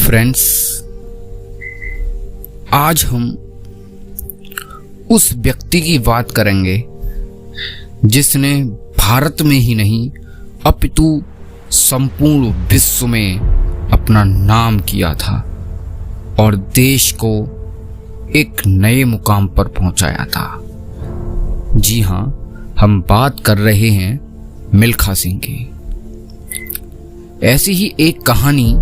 Friends, आज हम उस व्यक्ति की बात करेंगे जिसने भारत में ही नहीं अपितु संपूर्ण विश्व में अपना नाम किया था और देश को एक नए मुकाम पर पहुंचाया था। जी हां, हम बात कर रहे हैं मिल्खा सिंह की। ऐसी ही एक कहानी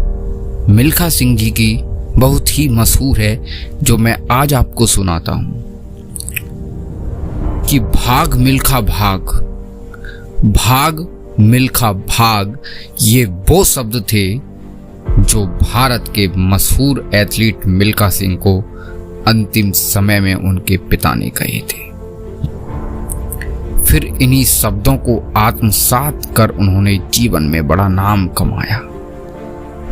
मिल्खा सिंह जी की बहुत ही मशहूर है जो मैं आज आपको सुनाता हूं कि भाग मिल्खा भाग, भाग मिल्खा भाग, ये वो शब्द थे जो भारत के मशहूर एथलीट मिल्खा सिंह को अंतिम समय में उनके पिता ने कहे थे। फिर इन्हीं शब्दों को आत्मसात कर उन्होंने जीवन में बड़ा नाम कमाया।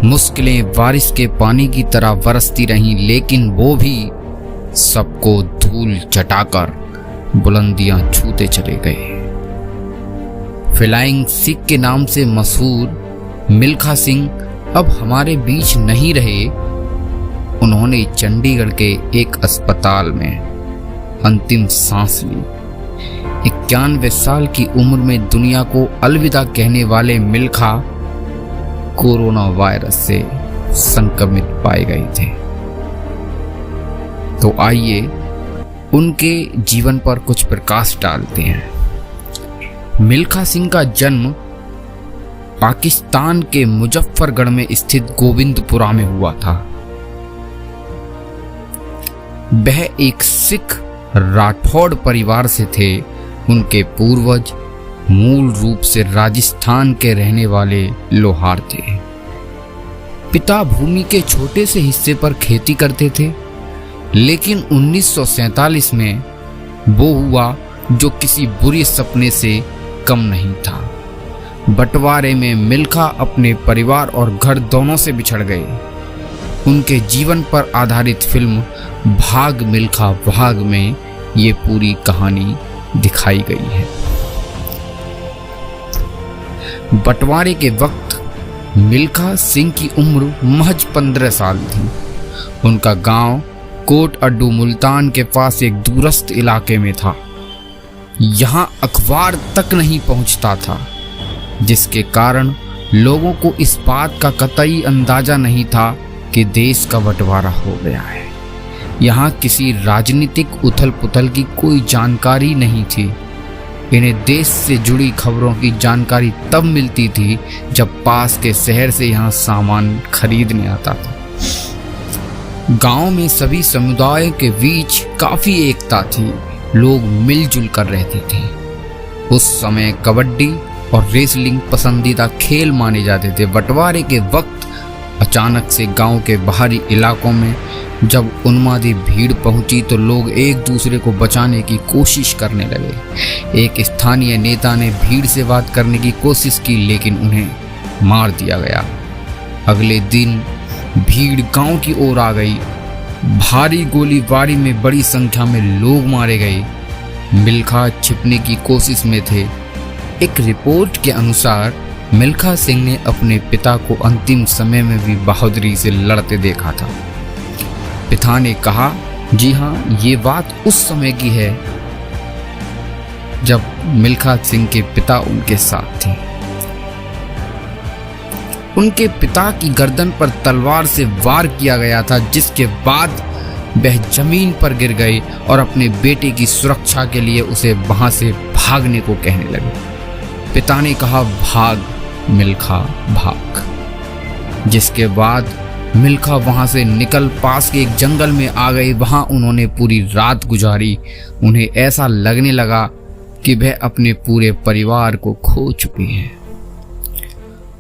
मुश्किलें बारिश के पानी की तरह बरसती रहीं, लेकिन वो भी सबको धूल चटाकर बुलंदियां छूते चले गए। फ्लाइंग सिख के नाम से मशहूर मिल्खा सिंह अब हमारे बीच नहीं रहे। उन्होंने चंडीगढ़ के एक अस्पताल में अंतिम सांस ली। 91 साल की उम्र में दुनिया को अलविदा कहने वाले मिल्खा कोरोना वायरस से संक्रमित पाए गए थे। तो आइए उनके जीवन पर कुछ प्रकाश डालते हैं। मिल्खा सिंह का जन्म पाकिस्तान के मुजफ्फरगढ़ में स्थित गोविंदपुरा में हुआ था। वह एक सिख राठौड़ परिवार से थे। उनके पूर्वज मूल रूप से राजस्थान के रहने वाले लोहार थे। पिता भूमि के छोटे से हिस्से पर खेती करते थे, लेकिन 1947 में वो हुआ जो किसी बुरे सपने से कम नहीं था। बंटवारे में मिल्खा अपने परिवार और घर दोनों से बिछड़ गए। उनके जीवन पर आधारित फिल्म भाग मिल्खा भाग में ये पूरी कहानी दिखाई गई है। बंटवारे के वक्त मिल्खा सिंह की उम्र महज 15 साल थी। उनका गांव कोट अड्डू मुल्तान के पास एक दूरस्थ इलाके में था। यहां अखबार तक नहीं पहुंचता था, जिसके कारण लोगों को इस बात का कतई अंदाजा नहीं था कि देश का बंटवारा हो गया है। यहाँ किसी राजनीतिक उथल पुथल की कोई जानकारी नहीं थी। इन्हें देश से जुड़ी खबरों की जानकारी तब मिलती थी जब पास के शहर से यहाँ सामान खरीदने आता था। गांव में सभी समुदायों के बीच काफी एकता थी। लोग मिलजुल कर रहते थे। उस समय कबड्डी और रेसलिंग पसंदीदा खेल माने जाते थे। बंटवारे के वक्त अचानक से गांव के बाहरी इलाकों में जब उन्मादी भीड़ पहुंची तो लोग एक दूसरे को बचाने की कोशिश करने लगे। एक स्थानीय नेता ने भीड़ से बात करने की कोशिश की, लेकिन उन्हें मार दिया गया। अगले दिन भीड़ गांव की ओर आ गई। भारी गोलीबारी में बड़ी संख्या में लोग मारे गए। मिल्खा छिपने की कोशिश में थे। एक रिपोर्ट के अनुसार मिल्खा सिंह ने अपने पिता को अंतिम समय में भी बहादुरी से लड़ते देखा था। पिता ने कहा, जी हाँ, ये बात उस समय की है जब मिल्खा सिंह के पिता उनके साथ थे। उनके पिता की गर्दन पर तलवार से वार किया गया था, जिसके बाद वह जमीन पर गिर गए और अपने बेटे की सुरक्षा के लिए उसे वहां से भागने को कहने लगे। पिता ने कहा, भाग मिल्खा भाग। जिसके बाद मिल्खा वहां से निकल पास के एक जंगल में आ गए। वहां उन्होंने पूरी रात गुजारी। उन्हें ऐसा लगने लगा कि वह अपने पूरे परिवार को खो चुके हैं।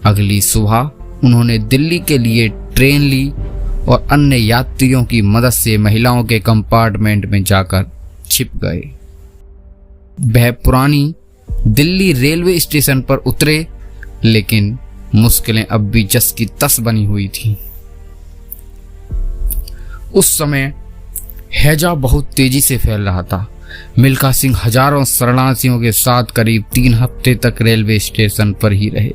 अगली सुबह उन्होंने दिल्ली के लिए ट्रेन ली और अन्य यात्रियों की मदद से महिलाओं के कंपार्टमेंट में जाकर छिप गए। वह पुरानी दिल्ली रेलवे स्टेशन पर उतरे, लेकिन मुश्किलें अब भी जस की तस बनी हुई थी। उस समय हैजा बहुत तेजी से फैल रहा था। मिल्खा सिंह हजारों शरणार्थियों के साथ करीब 3 हफ्ते तक रेलवे स्टेशन पर ही रहे।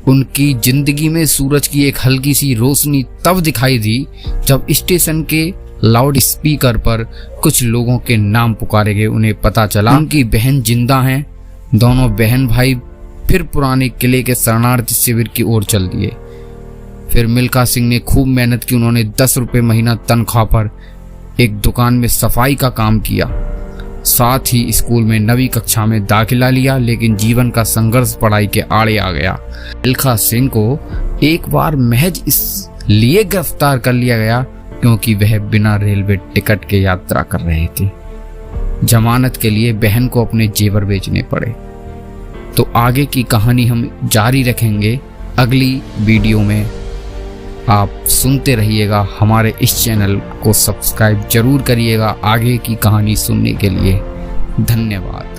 उनकी जिंदगी में सूरज की एक हल्की सी रोशनी तब दिखाई दी जब स्टेशन के लाउड स्पीकर पर कुछ लोगों के नाम पुकारे गए। उन्हें पता चला उनकी बहन जिंदा हैं। दोनों बहन भाई फिर पुराने किले के शरणार्थी शिविर की ओर चल दिए। फिर मिल्खा सिंह ने खूब मेहनत की। उन्होंने 10 रुपये महीना तनख्वाह पर एक दुकान में सफाई का काम किया, साथ ही स्कूल में 9वीं कक्षा में दाखिला लिया। लेकिन जीवन का संघर्ष पढ़ाई के आड़े आ गया। मिल्खा सिंह को एक बार महज इसलिए गिरफ्तार कर लिया गया क्योंकि वह बिना रेलवे टिकट के यात्रा कर रहे थे। जमानत के लिए बहन को अपने जेवर बेचने पड़े। तो आगे की कहानी हम जारी रखेंगे अगली वीडियो में। आप सुनते रहिएगा, हमारे इस चैनल को सब्सक्राइब जरूर करिएगा आगे की कहानी सुनने के लिए। धन्यवाद।